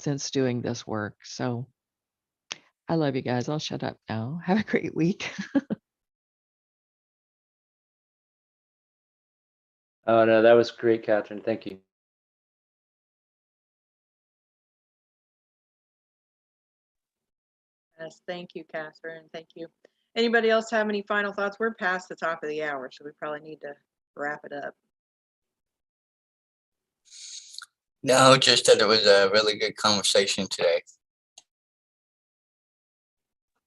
since doing this work. So I love you guys. I'll shut up now. Have a great week. Oh, no, that was great, Catherine. Thank you. Yes, thank you, Catherine. Thank you. Anybody else have any final thoughts? We're past the top of the hour, so we probably need to wrap it up. No, just that it was a really good conversation today.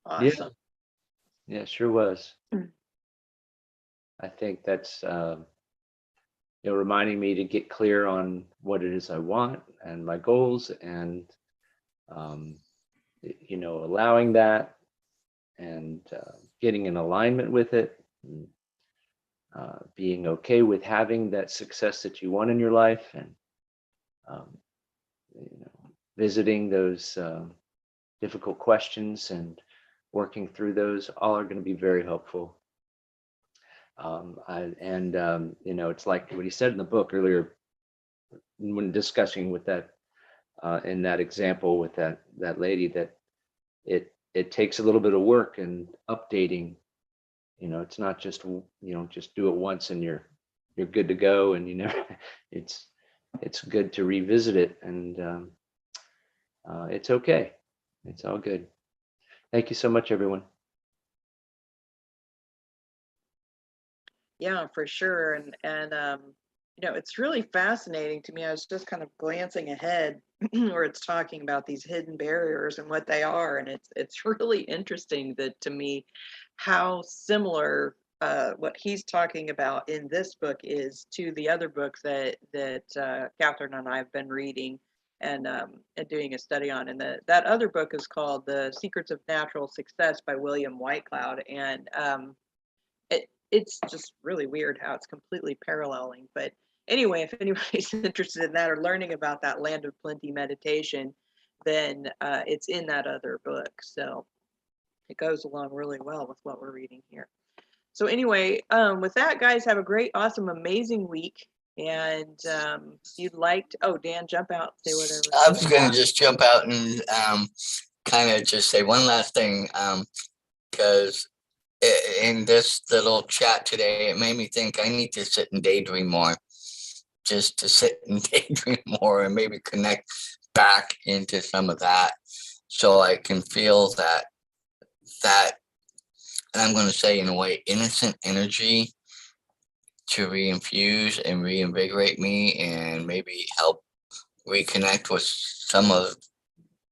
Awesome. Yeah, sure was. Mm. I think that's reminding me to get clear on what it is I want and my goals, and allowing that, and getting in alignment with it, and, being okay with having that success that you want in your life, and um, visiting those difficult questions and working through those, all are going to be very helpful. It's like what he said in the book earlier when discussing with that in that example with that lady, that it takes a little bit of work and updating. It's not just just do it once and you're good to go, and it's good to revisit it, and it's okay. It's all good. Thank you so much, everyone. Yeah, for sure. And it's really fascinating to me. I was just kind of glancing ahead where it's talking about these hidden barriers and what they are, and it's really interesting that to me how similar what he's talking about in this book is to the other book that Catherine and I have been reading and doing a study on. And that other book is called The Secrets of Natural Success by William Whitecloud, and it's just really weird how it's completely paralleling. But anyway, if anybody's interested in that or learning about that land of plenty meditation, then it's in that other book. So it goes along really well with what we're reading here. So anyway, with that, guys, have a great, awesome, amazing week. And if you'd like to, oh, Dan, jump out, say whatever. I was going to just jump out and kind of just say one last thing, because in this little chat today, it made me think I need to sit and daydream more, just to sit and daydream more and maybe connect back into some of that, so I can feel that, and I'm going to say in a way, innocent energy to reinfuse and reinvigorate me, and maybe help reconnect with some of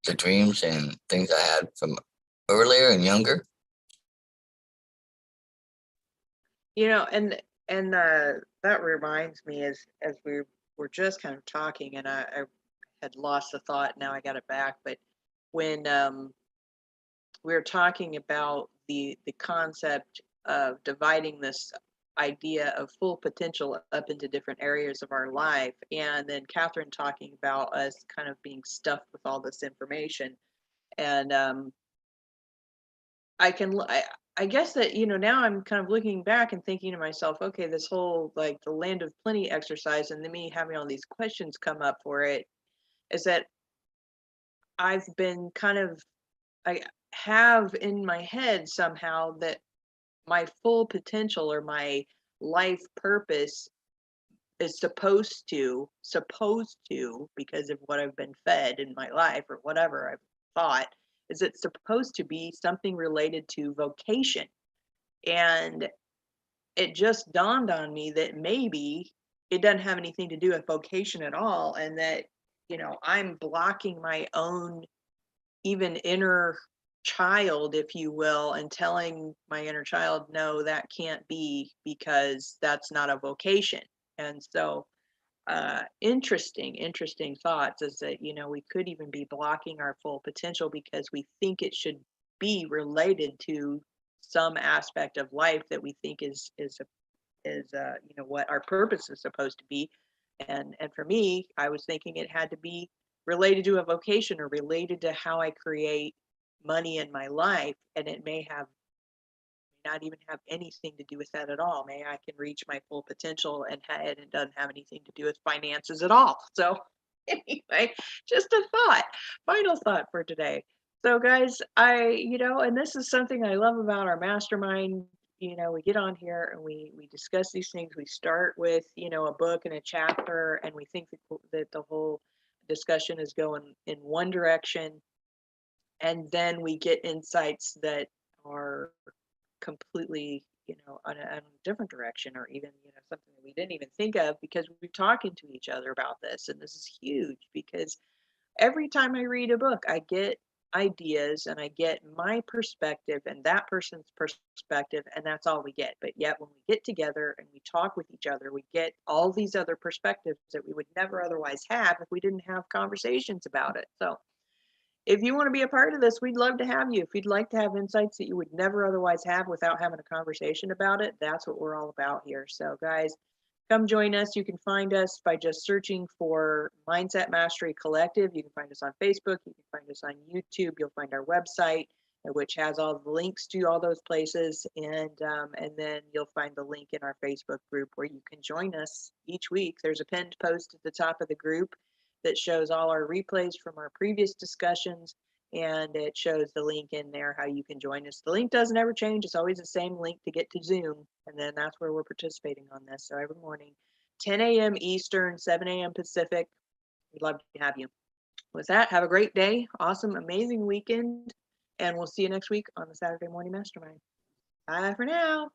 the dreams and things I had from earlier and younger. And that reminds me, as we were just kind of talking, and I had lost the thought, now I got it back. But when we were talking about the concept of dividing this idea of full potential up into different areas of our life, and then Catherine talking about us kind of being stuffed with all this information, and I guess that, now I'm kind of looking back and thinking to myself, okay, this whole like the land of plenty exercise and then me having all these questions come up for it, is that I've been kind of, I have in my head somehow that my full potential or my life purpose is supposed to, because of what I've been fed in my life or whatever I've thought, is it's supposed to be something related to vocation. And it just dawned on me that maybe it doesn't have anything to do with vocation at all. And that, I'm blocking my own even inner child, if you will, and telling my inner child, no, that can't be, because that's not a vocation. And so interesting thoughts is that, we could even be blocking our full potential because we think it should be related to some aspect of life that we think is what our purpose is supposed to be. And for me, I was thinking it had to be related to a vocation or related to how I create money in my life, and it may not even have anything to do with that at all. May I can reach my full potential and it doesn't have anything to do with finances at all. So anyway, just a thought, final thought for today. So guys, and this is something I love about our mastermind. We get on here and we discuss these things. We start with, a book and a chapter, and we think that the whole discussion is going in one direction. And then we get insights that are completely, on a different direction, or even, something that we didn't even think of, because we're talking to each other about this. And this is huge, because every time I read a book, I get ideas and I get my perspective and that person's perspective, and that's all we get. But yet, when we get together and we talk with each other, we get all these other perspectives that we would never otherwise have if we didn't have conversations about it. So, if you want to be a part of this, we'd love to have you. If you'd like to have insights that you would never otherwise have without having a conversation about it, that's what we're all about here. So, guys, come join us. You can find us by just searching for Mindset Mastery Collective. You can find us on Facebook. You can find us on YouTube. You'll find our website, which has all the links to all those places. And then you'll find the link in our Facebook group where you can join us each week. There's a pinned post at the top of the group that shows all our replays from our previous discussions, and it shows the link in there how you can join us. The link doesn't ever change. It's always the same link to get to Zoom, and then that's where we're participating on this. So every morning, 10 a.m. Eastern, 7 a.m. Pacific. We'd love to have you. With that, have a great day, awesome, amazing weekend, and we'll see you next week on the Saturday Morning Mastermind. Bye for now.